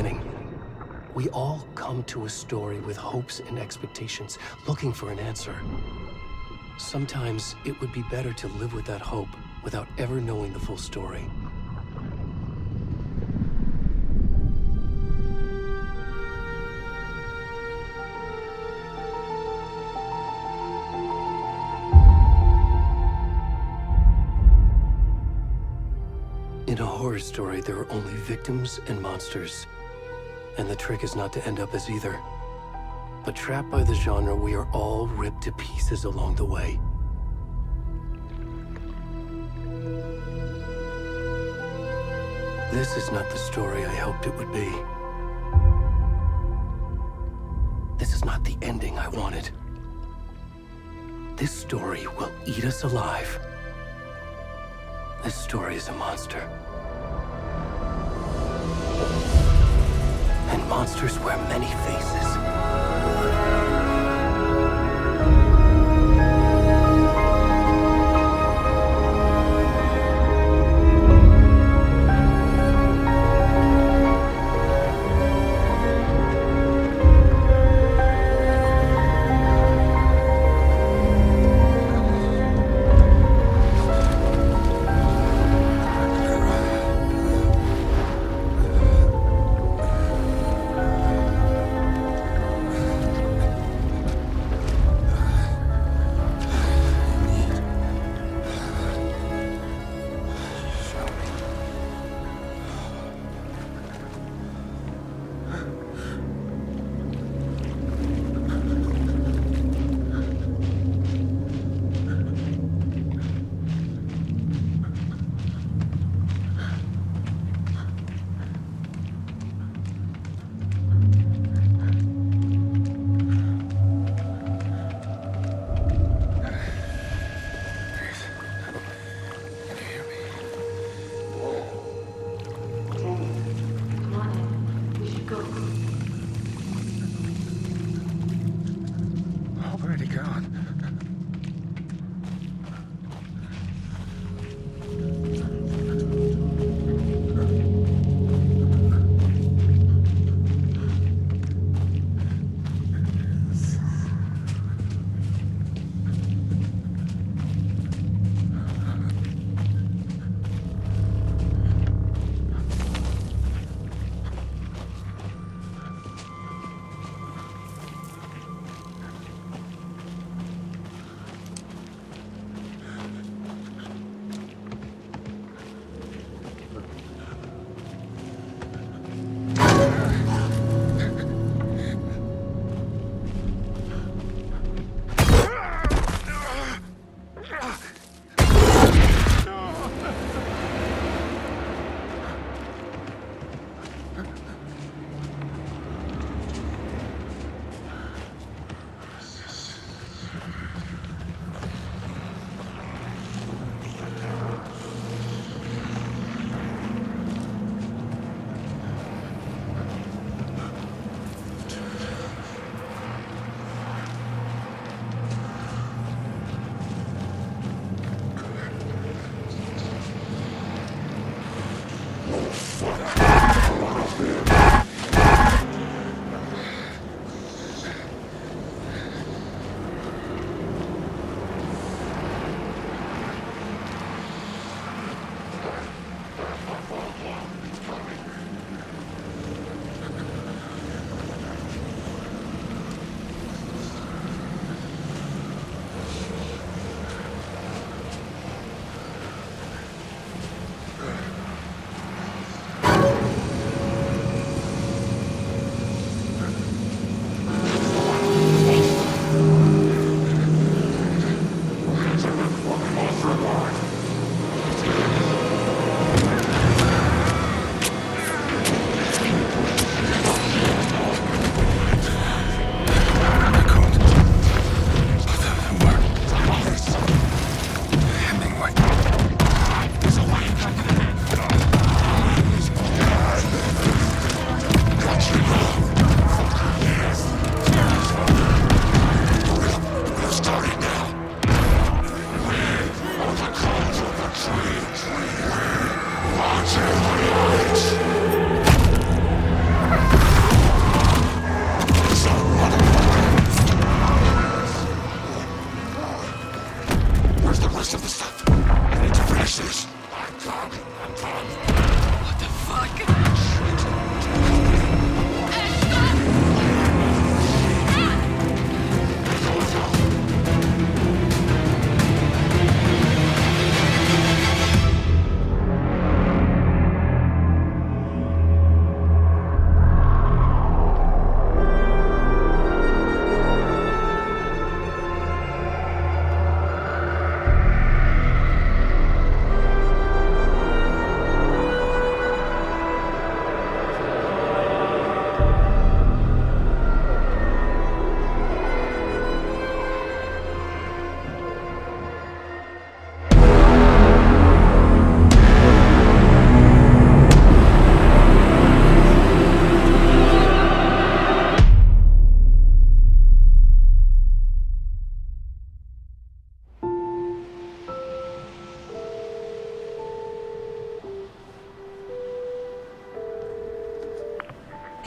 beginning. We all come to a story with hopes and expectations, looking for an answer. Sometimes it would be better to live with that hope without ever knowing the full story. In a horror story, there are only victims and monsters. And the trick is not to end up as either. But trapped by the genre, we are all ripped to pieces along the way. This is not the story I hoped it would be. This is not the ending I wanted. This story will eat us alive. This story is a monster. And monsters wear many faces.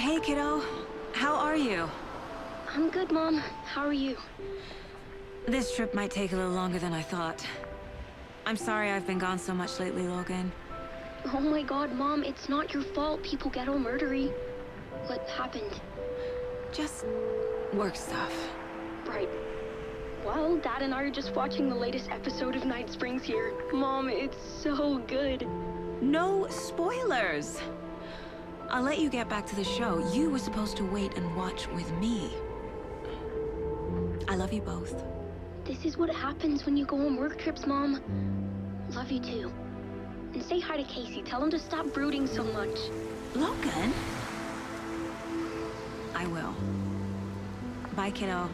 Hey, kiddo. How are you? I'm good, Mom. How are you? This trip might take a little longer than I thought. I'm sorry I've been gone so much lately, Logan. Oh my god, Mom, it's not your fault people get all murdery. What happened? Just work stuff. Right. Well, Dad and I are just watching the latest episode of Night Springs here. Mom, it's so good. No spoilers! I'll let you get back to the show. You were supposed to wait and watch with me. I love you both. This is what happens when you go on work trips, Mom. Love you too. And say hi to Casey. Tell him to stop brooding so much. Logan? I will. Bye, kiddo.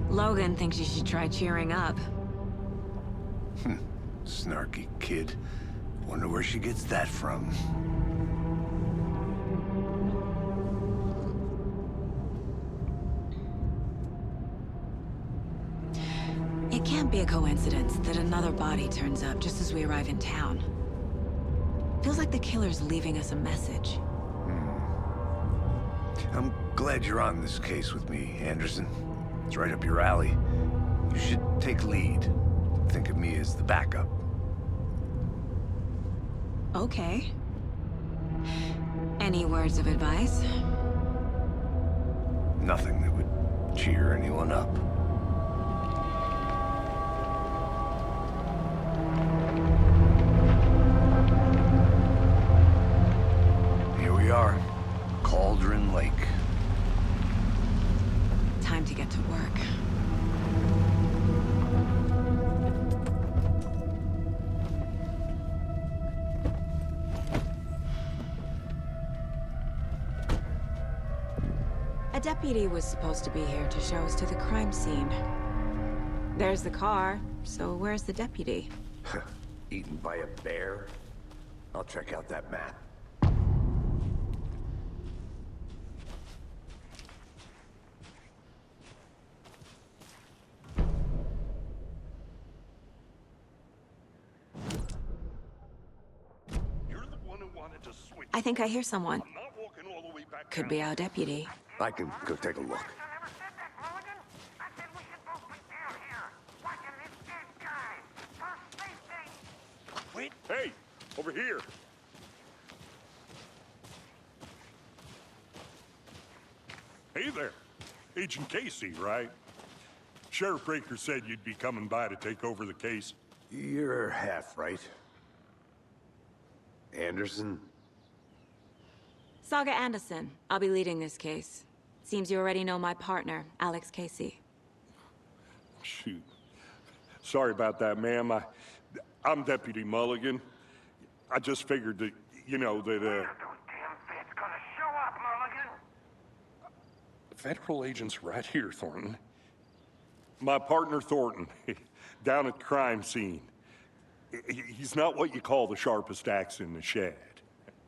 Logan thinks you should try cheering up. Snarky kid. Wonder where she gets that from. It can't be a coincidence that another body turns up just as we arrive in town. Feels like the killer's leaving us a message. I'm glad you're on this case with me, Anderson. It's right up your alley. You should take lead. Think of me as the backup. Okay. Any words of advice? Nothing that would cheer anyone up. Here we are. Cauldron Lake. Time to get to work. A deputy was supposed to be here to show us to the crime scene. There's the car, so where's the deputy? Eaten by a bear? I'll check out that map. I think I hear someone. Could be our deputy. I can go take a look. Wait. Hey, over here. Hey there. Agent Casey, right? Sheriff Breaker said you'd be coming by to take over the case. You're half right. Anderson? Saga Anderson. I'll be leading this case. Seems you already know my partner, Alex Casey. Shoot. Sorry about that, ma'am. I'm Deputy Mulligan. I just figured that, you know, that, Those damn feds gonna show up, Mulligan. Federal agent's right here, Thornton. My partner, Thornton, down at the crime scene. He's not what you call the sharpest axe in the shed.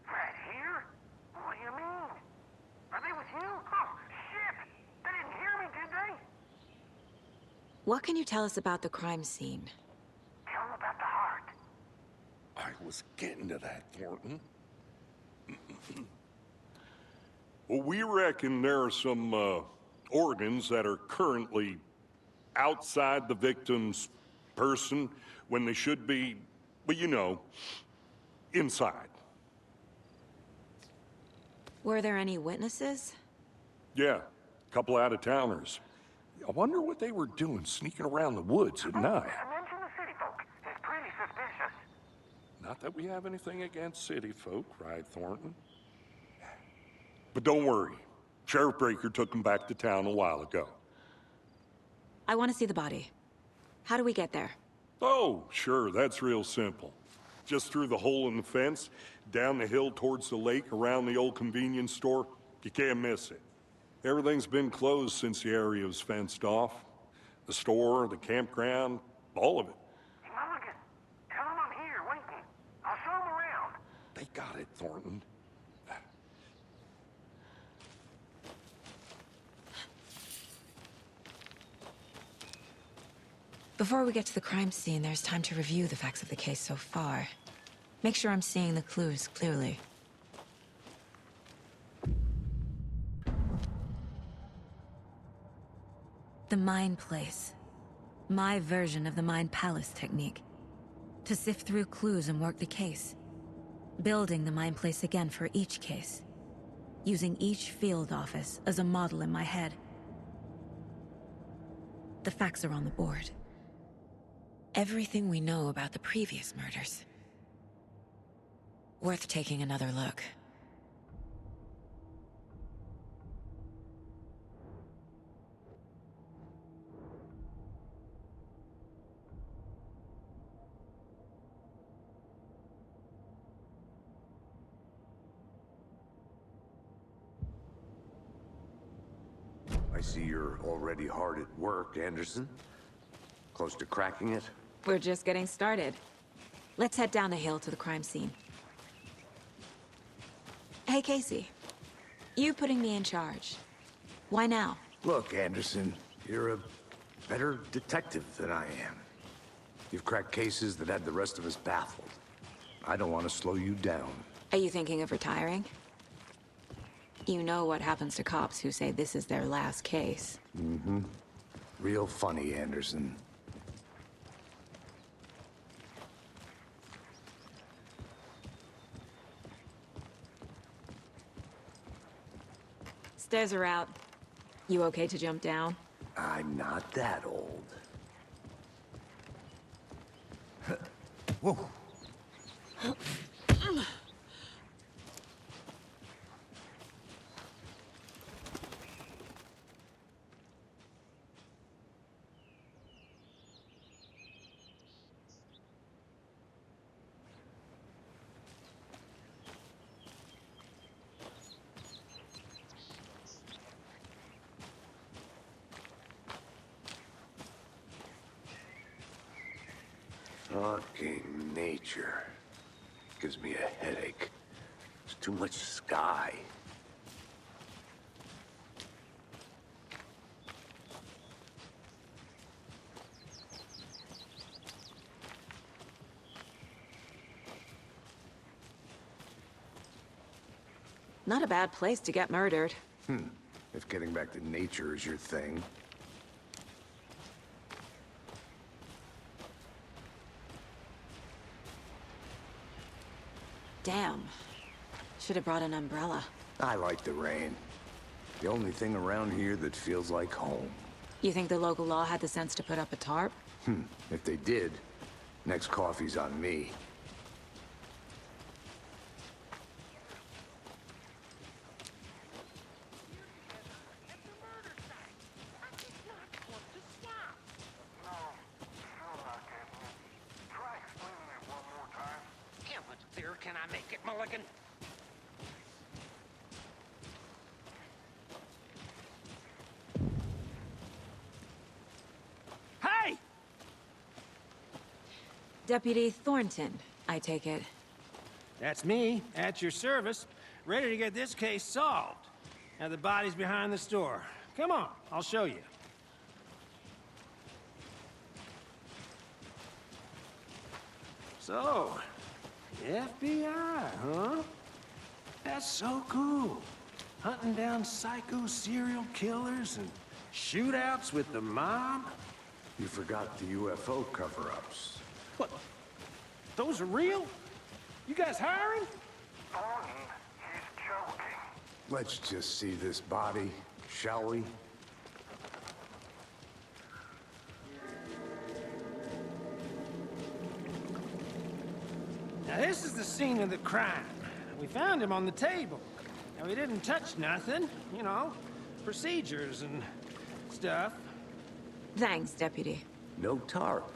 Right here? What do you mean? Are they with you? Oh, shit! They didn't hear me, did they? What can you tell us about the crime scene? Tell them about the heart. I was getting to that, Thornton. Well, we reckon there are some organs that are currently outside the victim's person when they should be, well, you know, inside. Were there any witnesses? Yeah, a couple out-of-towners. I wonder what they were doing sneaking around the woods at night. Mention the city folk. It's pretty suspicious. Not that we have anything against city folk, right, Thornton? But don't worry. Sheriff Breaker took them back to town a while ago. I want to see the body. How do we get there? Oh, sure, that's real simple. Just through the hole in the fence, down the hill towards the lake, around the old convenience store. You can't miss it. Everything's been closed since the area was fenced off. The store, the campground, all of it. Hey, Mulligan, tell them I'm here waiting. I'll show them around. They got it, Thornton. Before we get to the crime scene, there's time to review the facts of the case so far. Make sure I'm seeing the clues clearly. The Mind Place. My version of the Mind Palace technique. To sift through clues and work the case. Building the Mind Place again for each case. Using each field office as a model in my head. The facts are on the board. Everything we know about the previous murders. Worth taking another look. I see you're already hard at work, Anderson. Close to cracking it? We're just getting started. Let's head down the hill to the crime scene. Hey, Casey. You putting me in charge. Why now? Look, Anderson, you're a better detective than I am. You've cracked cases that had the rest of us baffled. I don't want to slow you down. Are you thinking of retiring? You know what happens to cops who say this is their last case. Mm-hmm. Real funny, Anderson. Stairs are out. You okay to jump down? I'm not that old. Whoa. Fucking nature. Gives me a headache. There's too much sky. Not a bad place to get murdered. If getting back to nature is your thing. Damn. Should have brought an umbrella. I like the rain. The only thing around here that feels like home. You think the local law had the sense to put up a tarp? If they did, next coffee's on me. Can I make it, Mulligan? Hey! Deputy Thornton, I take it. That's me, at your service, ready to get this case solved. Now the body's behind the store. Come on, I'll show you. So, FBI, huh? That's so cool. Hunting down psycho serial killers and shootouts with the mob. You forgot the UFO cover-ups. What? Those are real? You guys hiring? Thornton, he's joking. Let's just see this body, shall we? Now this is the scene of the crime. We found him on the table. Now we didn't touch nothing, you know, procedures and stuff. Thanks, Deputy. No tarp.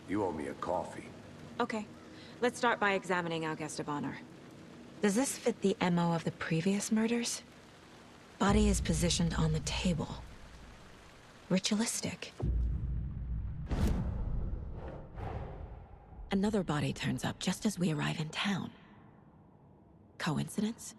You owe me a coffee. Okay. Let's start by examining our guest of honor. Does this fit the MO of the previous murders? Body is positioned on the table. Ritualistic. Another body turns up just as we arrive in town. Coincidence?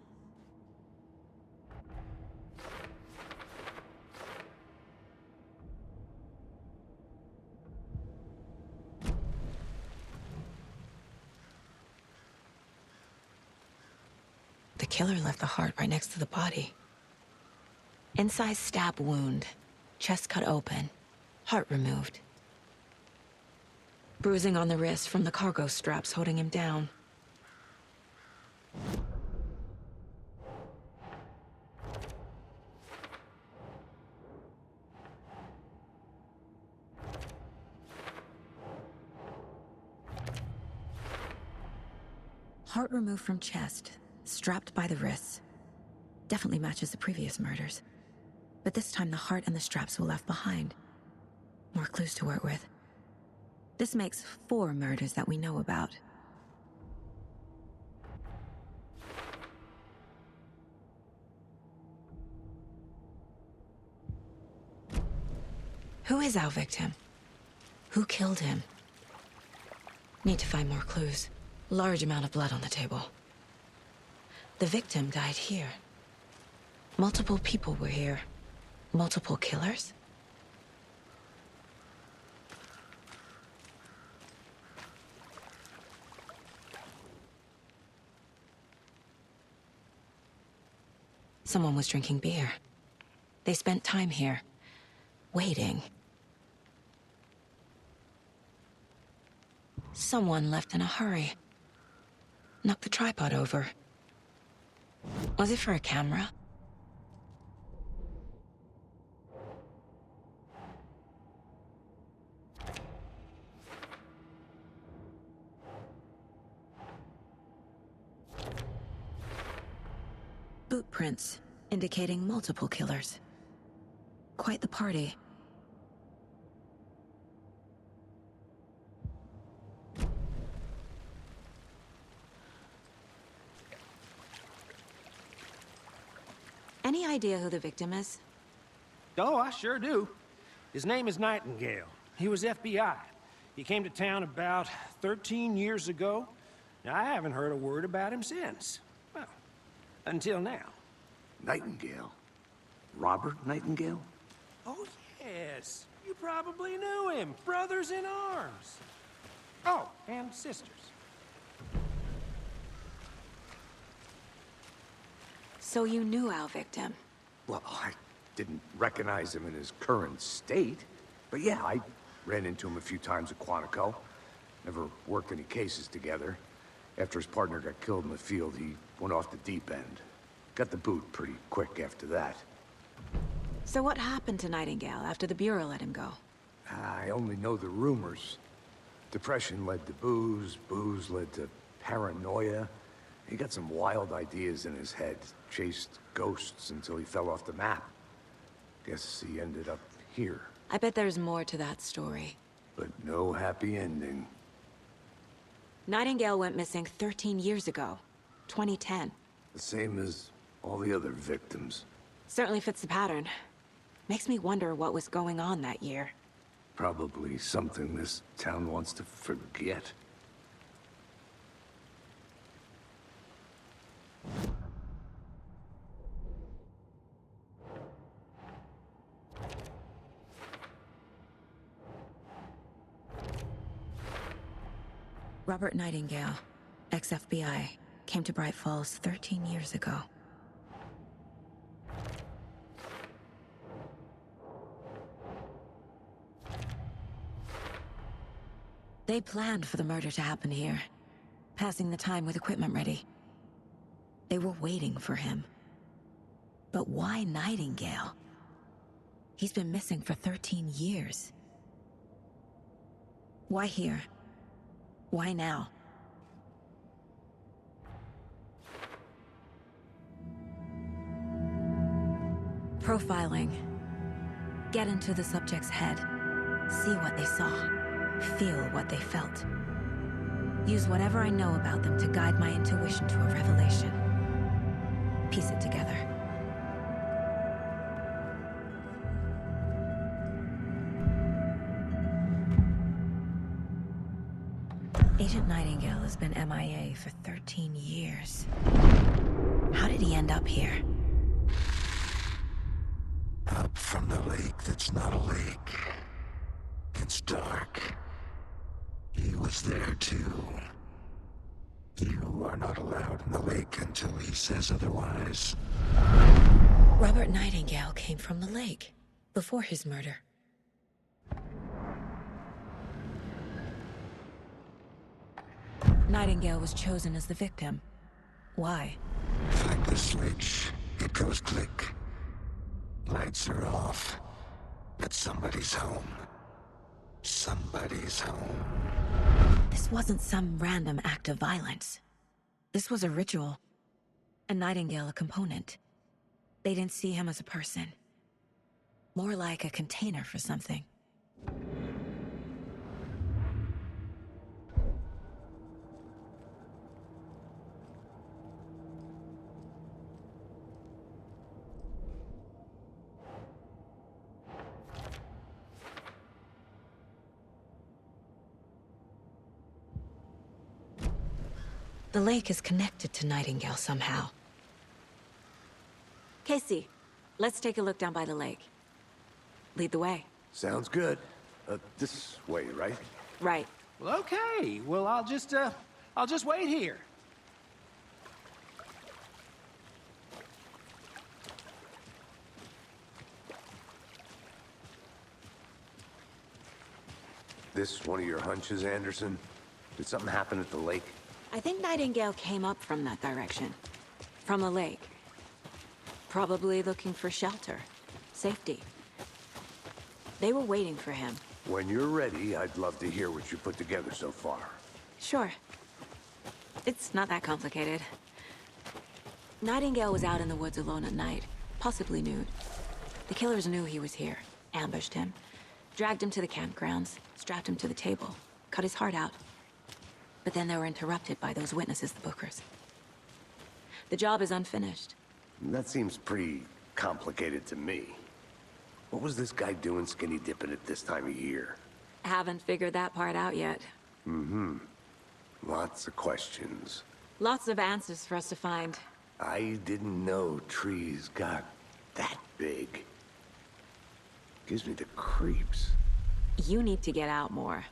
The killer left the heart right next to the body. Incised stab wound, chest cut open, heart removed. Bruising on the wrist from the cargo straps holding him down. Heart removed from chest, strapped by the wrists. Definitely matches the previous murders. But this time the heart and the straps were left behind. More clues to work with. This makes 4 murders that we know about. Who is our victim? Who killed him? Need to find more clues. Large amount of blood on the table. The victim died here. Multiple people were here. Multiple killers? Someone was drinking beer. They spent time here, waiting. Someone left in a hurry. Knocked the tripod over. Was it for a camera? Boot prints, indicating multiple killers. Quite the party. Any idea who the victim is? Oh, I sure do. His name is Nightingale. He was FBI. He came to town about 13 years ago. Now, I haven't heard a word about him since. Well, until now. Nightingale? Robert Nightingale? Oh, yes. You probably knew him. Brothers in arms. Oh, and sisters. So you knew our victim? Well, I didn't recognize him in his current state. But yeah, I ran into him a few times at Quantico. Never worked any cases together. After his partner got killed in the field, he went off the deep end. Got the boot pretty quick after that. So what happened to Nightingale after the Bureau let him go? I only know the rumors. Depression led to booze, booze led to paranoia. He got some wild ideas in his head, chased ghosts until he fell off the map. Guess he ended up here. I bet there's more to that story. But no happy ending. Nightingale went missing 13 years ago, 2010. The same as all the other victims. Certainly fits the pattern. Makes me wonder what was going on that year. Probably something this town wants to forget. Robert Nightingale, ex-FBI, came to Bright Falls 13 years ago. They planned for the murder to happen here, passing the time with equipment ready. They were waiting for him. But why Nightingale? He's been missing for 13 years. Why here? Why now? Profiling. Get into the subject's head. See what they saw. Feel what they felt. Use whatever I know about them to guide my intuition to a revelation. Piece it together. Agent Nightingale has been MIA for 13 years. How did he end up here? Up from the lake that's not a lake. It's dark. He was there too. You are are not allowed in the lake until he says otherwise. Robert Nightingale came from the lake before his murder. Nightingale was chosen as the victim. Why? Flick the switch, it goes click. Lights are off. But somebody's home. Somebody's home. This wasn't some random act of violence. This was a ritual. And Nightingale a component. They didn't see him as a person. More like a container for something. The lake is connected to Nightingale somehow. Casey, let's take a look down by the lake. Lead the way. Sounds good. This way, right? Right. Well, okay. Well, I'll just wait here. This one of your hunches, Anderson? Did something happen at the lake? I think Nightingale came up from that direction. From the lake. Probably looking for shelter. Safety. They were waiting for him. When you're ready, I'd love to hear what you put together so far. Sure. It's not that complicated. Nightingale was out in the woods alone at night, possibly nude. The killers knew he was here, ambushed him, dragged him to the campgrounds, strapped him to the table, cut his heart out. But then they were interrupted by those witnesses, the Bookers. The job is unfinished. That seems pretty complicated to me. What was this guy doing skinny dipping at this time of year? Haven't figured that part out yet. Mm-hmm. Lots of questions. Lots of answers for us to find. I didn't know trees got that big. Gives me the creeps. You need to get out more.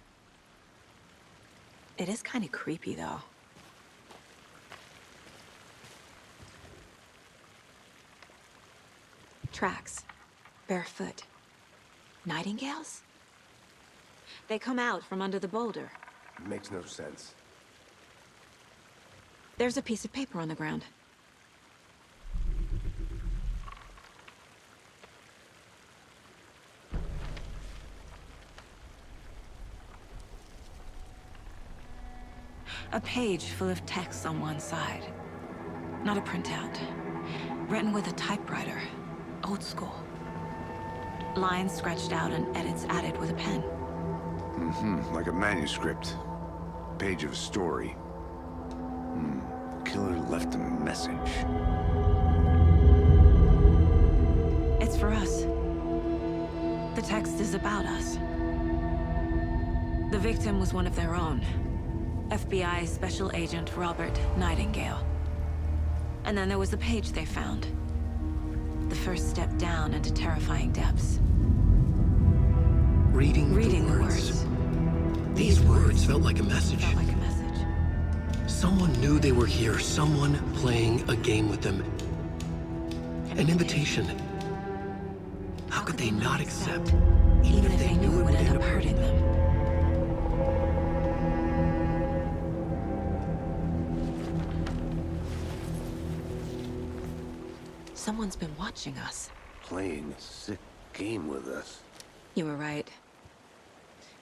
It is kind of creepy, though. Tracks. Barefoot. Nightingales? They come out from under the boulder. Makes no sense. There's a piece of paper on the ground. A page full of text on one side. Not a printout. Written with a typewriter. Old school. Lines scratched out and edits added with a pen. Mm-hmm. Like a manuscript. Page of a story. Killer left a message. It's for us. The text is about us. The victim was one of their own. FBI Special Agent Robert Nightingale. And then there was the page they found. The first step down into terrifying depths. Reading the words. These words felt like a message. Felt like a message. Someone knew they were here, someone playing a game with them. An invitation. How could they not accept, even if they knew it would end up hurting them? Someone's been watching us. Playing a sick game with us. You were right.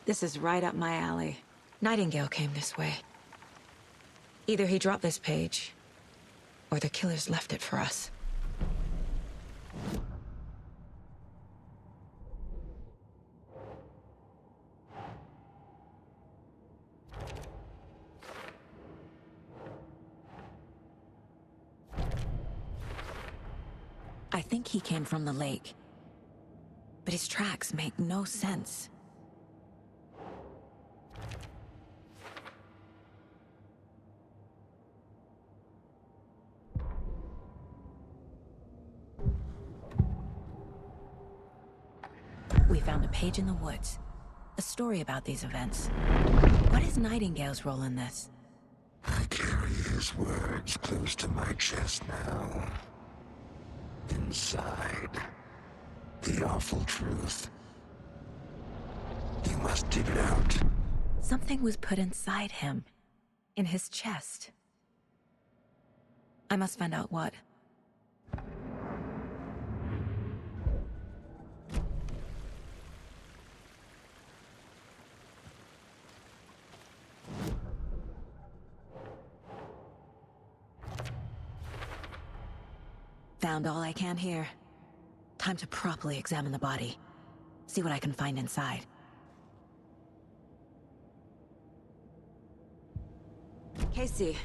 This is right up my alley. Nightingale came this way. Either he dropped this page, or the killers left it for us. I think he came from the lake. But his tracks make no sense. We found a page in the woods. A story about these events. What is Nightingale's role in this? I carry his his words close to my chest now. Inside, the awful truth. You must dig it out. Something was put inside him. In his chest. I must find out what. Found all I can here. Time to properly examine the body. See what I can find inside. Casey,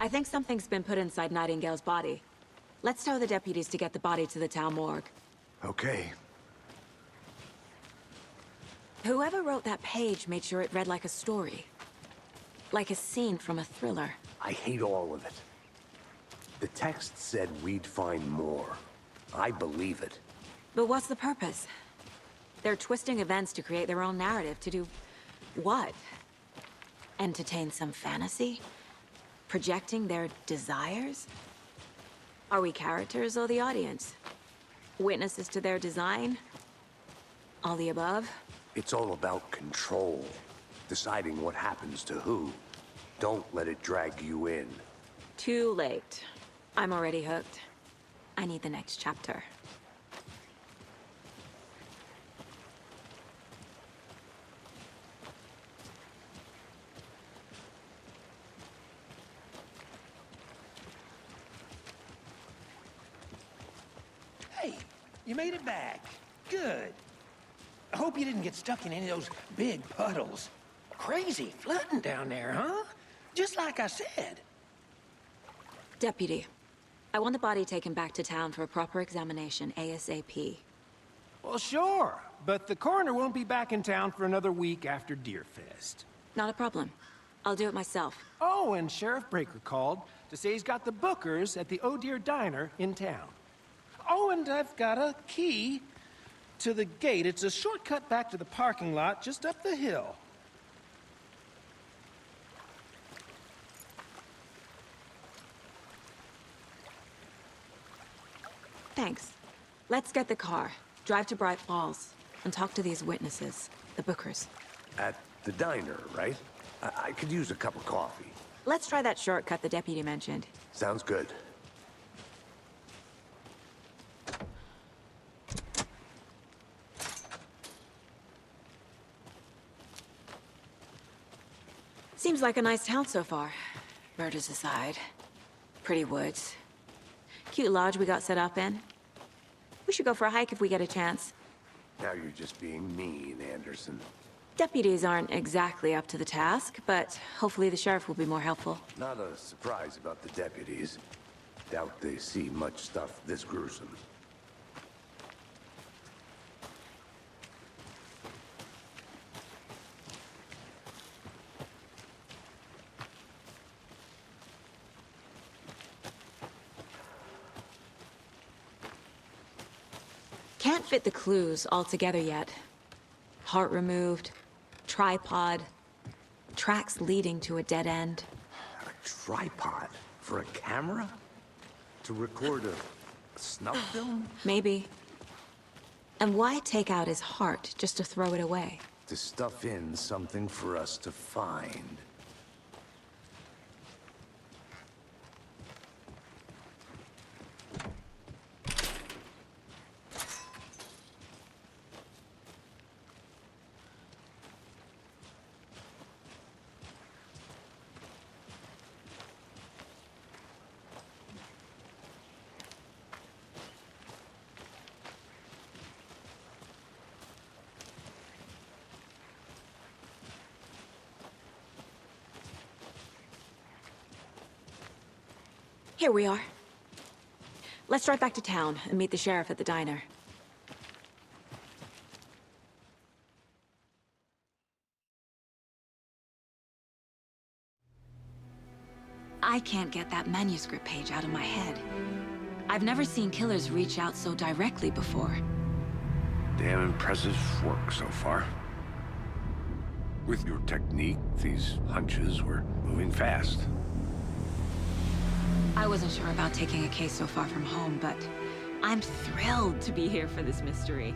I think something's been put inside Nightingale's body. Let's tell the deputies to get the body to the town morgue. Okay. Whoever wrote that page made sure it read like a story. Like a scene from a thriller. I hate all of it. The text said we'd find more. I believe it. But what's the purpose? They're twisting events to create their own narrative to do... what? Entertain some fantasy? Projecting their desires? Are we characters or the audience? Witnesses to their design? All the above? It's all about control. Deciding what happens to who. Don't let it drag you in. Too late. I'm already hooked. I need the next chapter. Hey, you made it back. Good. I hope you didn't get stuck in any of those big puddles. Crazy flooding down there, huh? Just like I said. Deputy, I want the body taken back to town for a proper examination, ASAP. Well, sure, but the coroner won't be back in town for another week after Deerfest. Not a problem. I'll do it myself. Oh, and Sheriff Breaker called to say he's got the Bookers at the Oh Dear Diner in town. Oh, and I've got a key to the gate. It's a shortcut back to the parking lot just up the hill. Thanks. Let's get the car, drive to Bright Falls, and talk to these witnesses, the Bookers. At the diner, right? I could use a cup of coffee. Let's try that shortcut the deputy mentioned. Sounds good. Seems like a nice town so far. Murders aside. Pretty woods. Cute lodge we got set up in. We should go for a hike if we get a chance. Now you're just being mean, Anderson. Deputies aren't exactly up to the task, but hopefully the sheriff will be more helpful. Not a surprise about the deputies. Doubt they see much stuff this gruesome. Can't fit the clues all together yet. Heart removed, tripod, tracks leading to a dead end. A tripod? For a camera? To record a snuff film? Maybe. And why take out his heart just to throw it away? To stuff in something for us to find. Here we are. Let's drive back to town and meet the sheriff at the diner. I can't get that manuscript page out of my head. I've never seen killers reach out so directly before. Damn impressive work so far. With your technique, these hunches were moving fast. I wasn't sure about taking a case so far from home, but I'm thrilled to be here for this mystery.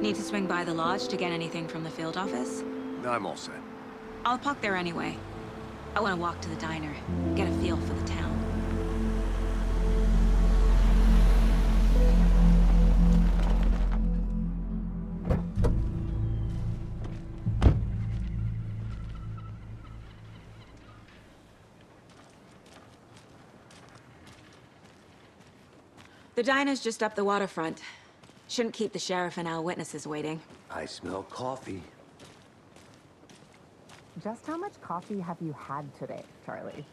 Need to swing by the lodge to get anything from the field office? I'm all set. I'll park there anyway. I want to walk to the diner, get a feel for the town. The diner's just up the waterfront. Shouldn't keep the sheriff and our witnesses waiting. I smell coffee. Just how much coffee have you had today, Charlie?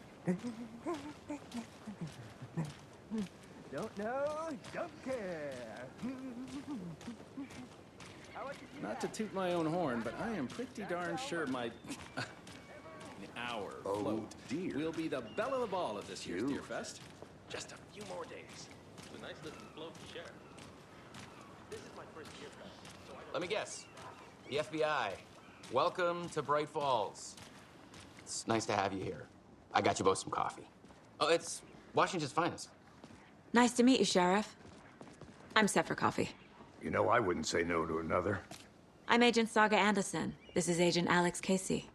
Don't know, don't care. Not to toot my own horn, but I am pretty darn sure my our float dear. will be the belle of the ball at this year's Deer Fest. Just a few more days. A nice little float to share. This is my first Deer Fest, so I Let me guess. The FBI. Welcome to Bright Falls. It's nice to have you here. I got you both some coffee. Oh, it's Washington's finest. Nice to meet you, Sheriff. I'm set for coffee. You know, I wouldn't say no to another. I'm Agent Saga Anderson. This is Agent Alex Casey.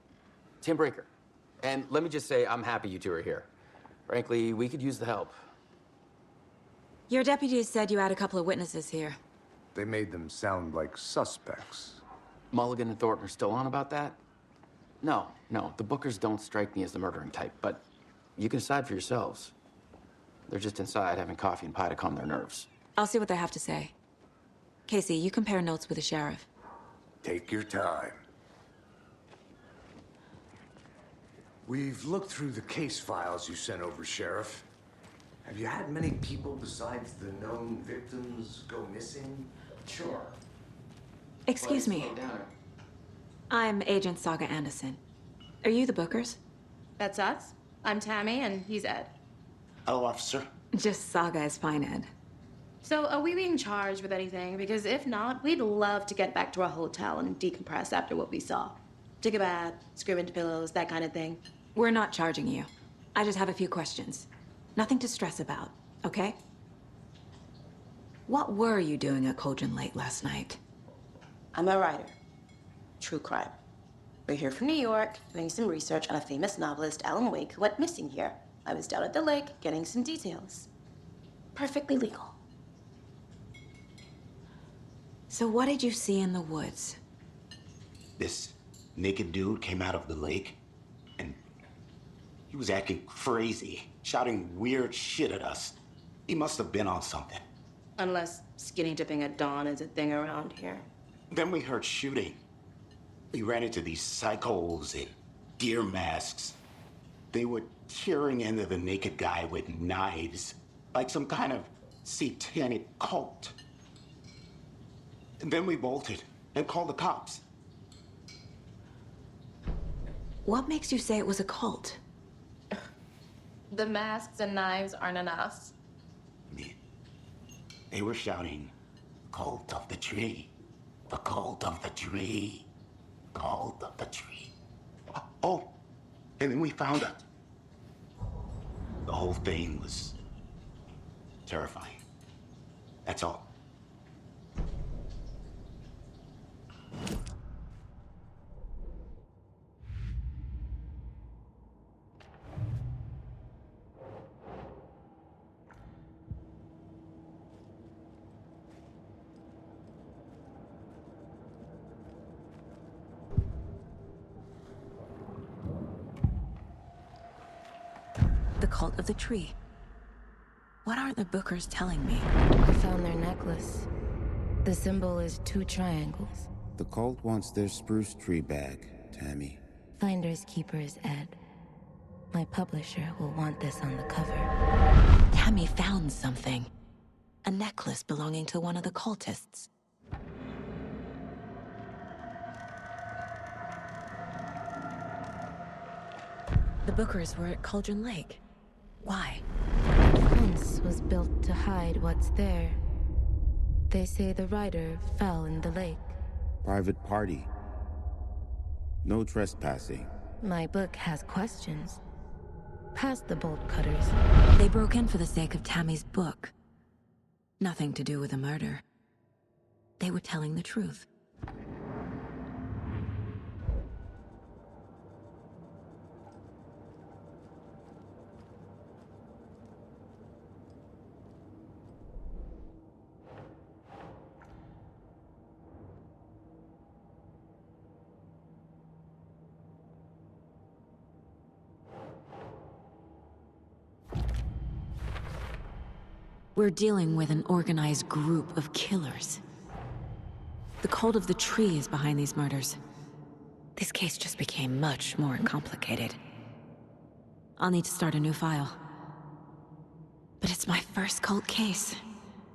Tim Breaker. And let me just say, I'm happy you two are here. Frankly, we could use the help. Your deputies said you had a couple of witnesses here. They made them sound like suspects. Mulligan and Thornton are still on about that? No, the Bookers don't strike me as the murdering type, but you can decide for yourselves. They're just inside having coffee and pie to calm their nerves. I'll see what they have to say. Casey, you compare notes with the sheriff. Take your time. We've looked through the case files you sent over, Sheriff. Have you had many people besides the known victims go missing? Sure. Excuse me. I'm Agent Saga Anderson. Are you the Bookers? That's us. I'm Tammy, and he's Ed. Hello, officer. Just Saga is fine, Ed. So, are we being charged with anything? Because if not, we'd love to get back to our hotel and decompress after what we saw. Take a bath, scream into pillows, that kind of thing. We're not charging you. I just have a few questions. Nothing to stress about, okay? What were you doing at Cauldron Lake last night? I'm a writer. True crime. We're here from New York, doing some research on a famous novelist, Alan Wake, who went missing here. I was down at the lake, getting some details. Perfectly legal. So what did you see in the woods? This naked dude came out of the lake, and he was acting crazy, shouting weird shit at us. He must have been on something. Unless skinny dipping at dawn is a thing around here. Then we heard shooting. We ran into these psychos in deer masks. They were tearing into the naked guy with knives, like some kind of satanic cult. And then we bolted and called the cops. What makes you say it was a cult? The masks and knives aren't enough. They were shouting, "Cult of the tree, the cult of the tree, cult of the tree." Oh, and then we found it. The whole thing was terrifying. That's all. The cult of the tree. What aren't the Bookers telling me? I found their necklace. The symbol is 2 triangles. The cult wants their spruce tree back, Tammy. Finders keepers, Ed. My publisher will want this on the cover. Tammy found something. A necklace belonging to one of the cultists. The Bookers were at Cauldron Lake. Why? The fence was built to hide what's there. They say the rider fell in the lake. Private party. No trespassing. My book has questions. Past the bolt cutters. They broke in for the sake of Tammy's book. Nothing to do with a murder. They were telling the truth. We're dealing with an organized group of killers. The cult of the tree is behind these murders. This case just became much more complicated. I'll need to start a new file. But it's my first cult case.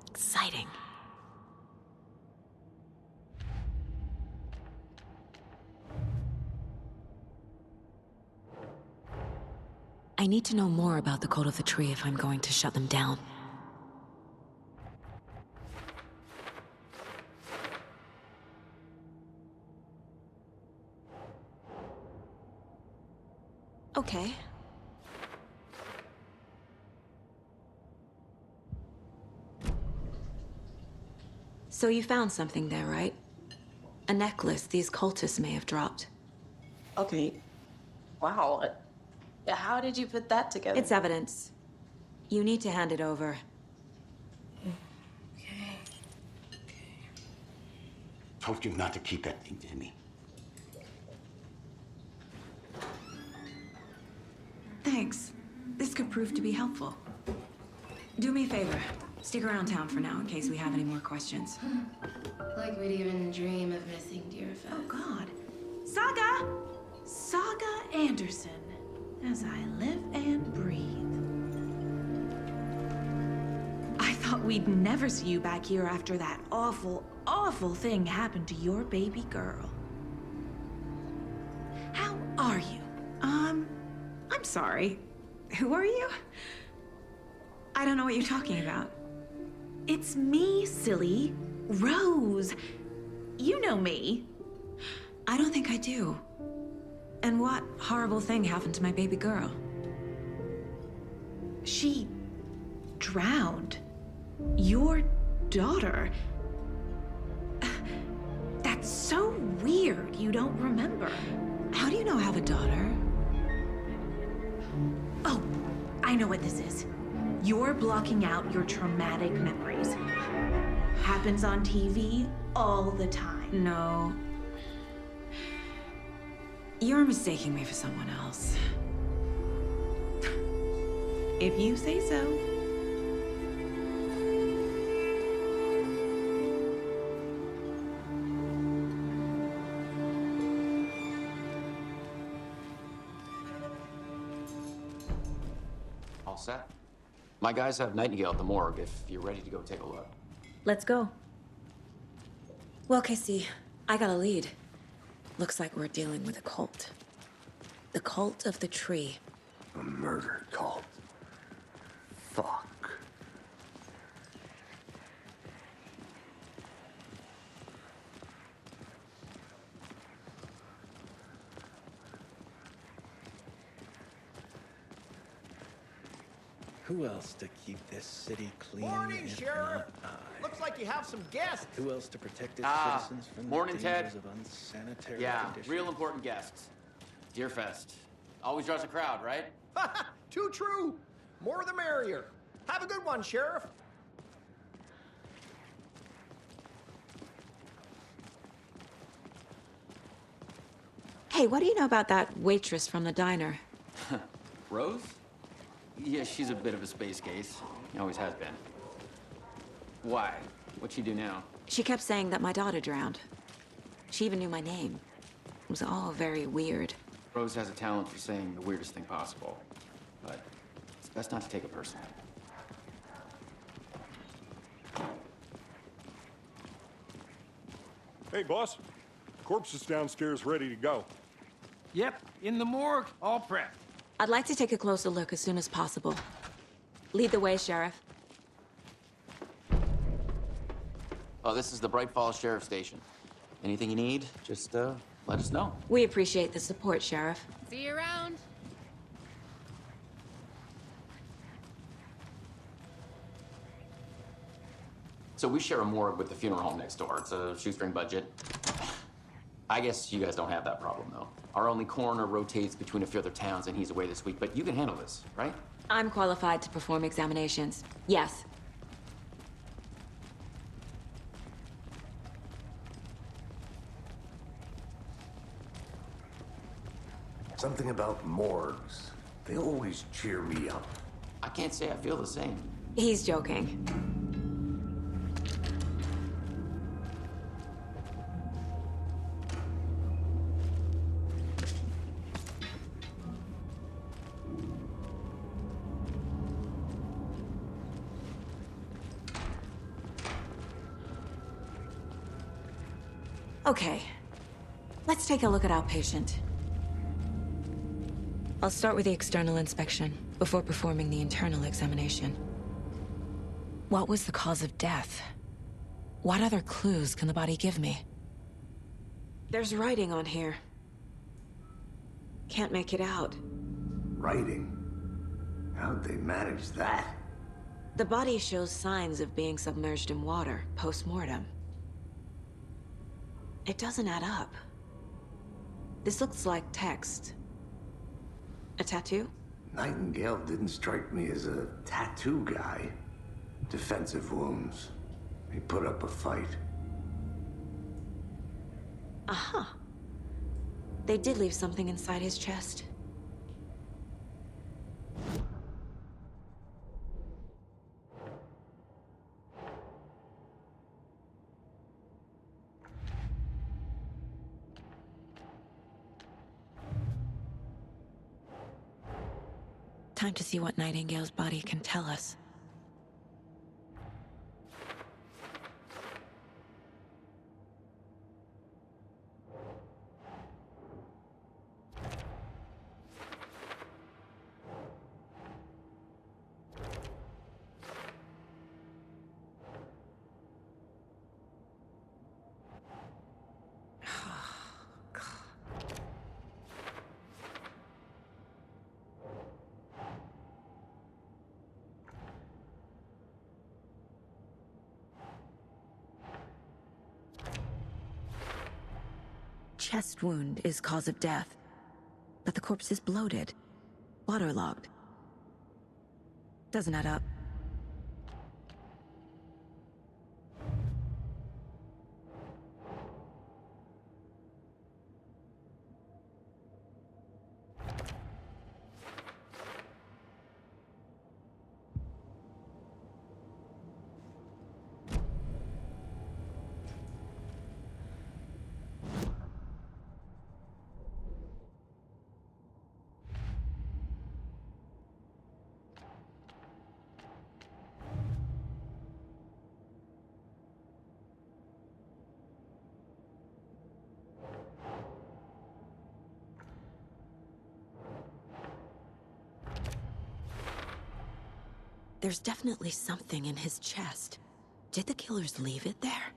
Exciting. I need to know more about the cult of the tree if I'm going to shut them down. Okay. So you found something there, right? A necklace these cultists may have dropped. Okay. Wow. How did you put that together? It's evidence. You need to hand it over. Okay. Told you not to keep that thing to me. Thanks. This could prove to be helpful. Do me a favor. Stick around town for now in case we have any more questions. Like we'd even dream of missing Deerfest. Oh, God. Saga! Saga Anderson. As I live and breathe. I thought we'd never see you back here after that awful, awful thing happened to your baby girl. How are you? I'm sorry. Who are you? I don't know what you're talking about. It's me, silly. Rose. You know me. I don't think I do. And what horrible thing happened to my baby girl? She drowned. Your daughter. That's so weird you don't remember. How do you know I have a daughter? Oh, I know what this is. You're blocking out your traumatic memories. Happens on TV all the time. No. You're mistaking me for someone else. If you say so. All set? My guys have Nightingale at the morgue if you're ready to go take a look. Let's go. Well, Casey, I got a lead. Looks like we're dealing with a cult. The cult of the tree. A murder cult. Fuck. Who else to keep this city clean? Morning, if Sheriff. not I? Looks like you have some guests. Who else to protect its Ah, citizens from morning, the Ted. dangers of unsanitary Yeah, conditions? real important guests. Deerfest. Always draws a crowd, right? Too true. More the merrier. Have a good one, Sheriff. Hey, what do you know about that waitress from the diner? Rose? Yeah, she's a bit of a space case. Always has been. Why? What'd she do now? She kept saying that my daughter drowned. She even knew my name. It was all very weird. Rose has a talent for saying the weirdest thing possible. But it's best not to take it personally. Hey, boss. Corpse is downstairs ready to go. Yep, in the morgue, all prepped. I'd like to take a closer look as soon as possible. Lead the way, Sheriff. Oh, this is the Bright Falls Sheriff Station. Anything you need, just let us know. We appreciate the support, Sheriff. See you around. So we share a morgue with the funeral home next door. It's a shoestring budget. I guess you guys don't have that problem, though. Our only coroner rotates between a few other towns, and he's away this week. But you can handle this, right? I'm qualified to perform examinations. Yes. Something about morgues. They always cheer me up. I can't say I feel the same. He's joking. Okay, let's take a look at our patient. I'll start with the external inspection before performing the internal examination. What was the cause of death? What other clues can the body give me? There's writing on here. Can't make it out. Writing? How'd they manage that? The body shows signs of being submerged in water post-mortem. It doesn't add up. This looks like text. A tattoo? Nightingale didn't strike me as a tattoo guy. Defensive wounds. He put up a fight. Uh-huh. They did leave something inside his chest. Time to see what Nightingale's body can tell us. Chest wound is cause of death, but the corpse is bloated, waterlogged. Doesn't add up. There's definitely something in his chest. Did the killers leave it there?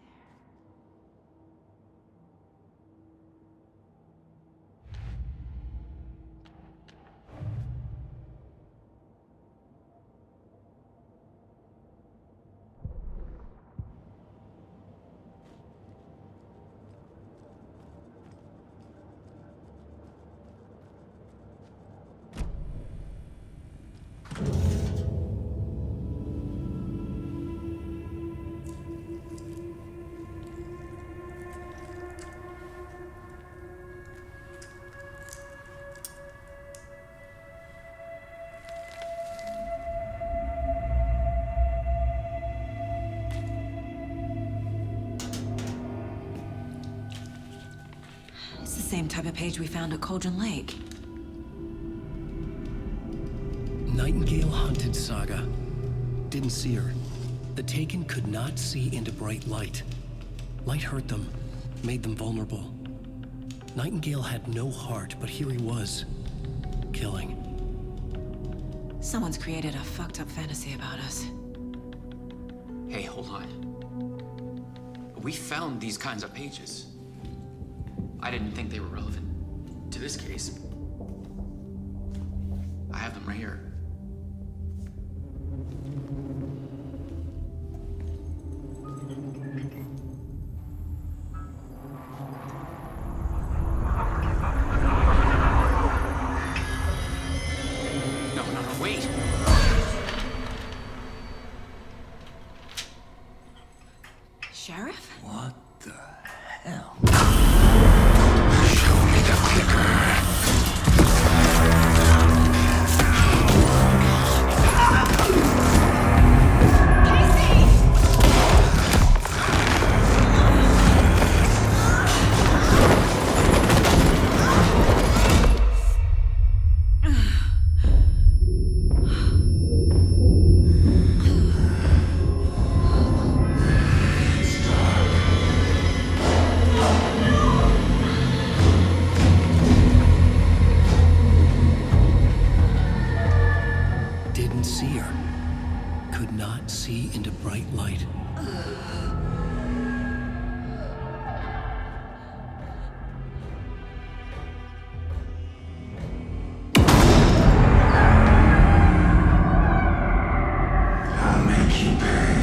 It's the same type of page we found at Cauldron Lake. Nightingale hunted Saga. Didn't see her. The Taken could not see into bright light. Light hurt them, made them vulnerable. Nightingale had no heart, but here he was, killing. Someone's created a fucked up fantasy about us. Hey, hold on. We found these kinds of pages. I didn't think they were relevant to this case. I have them right here. No, wait. Sheriff? What the hell? Show me the clicker. Didn't see her. Could not see into bright light. I'll make you pay.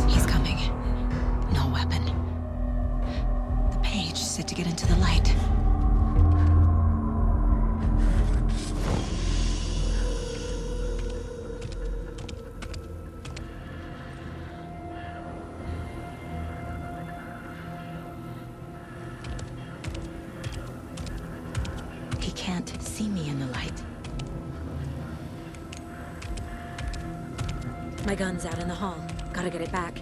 He's coming. No weapon. The page said to get into the light. He can't see me in the light. My gun's out in the hall. Gotta get it back.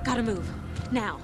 Gotta move. Now.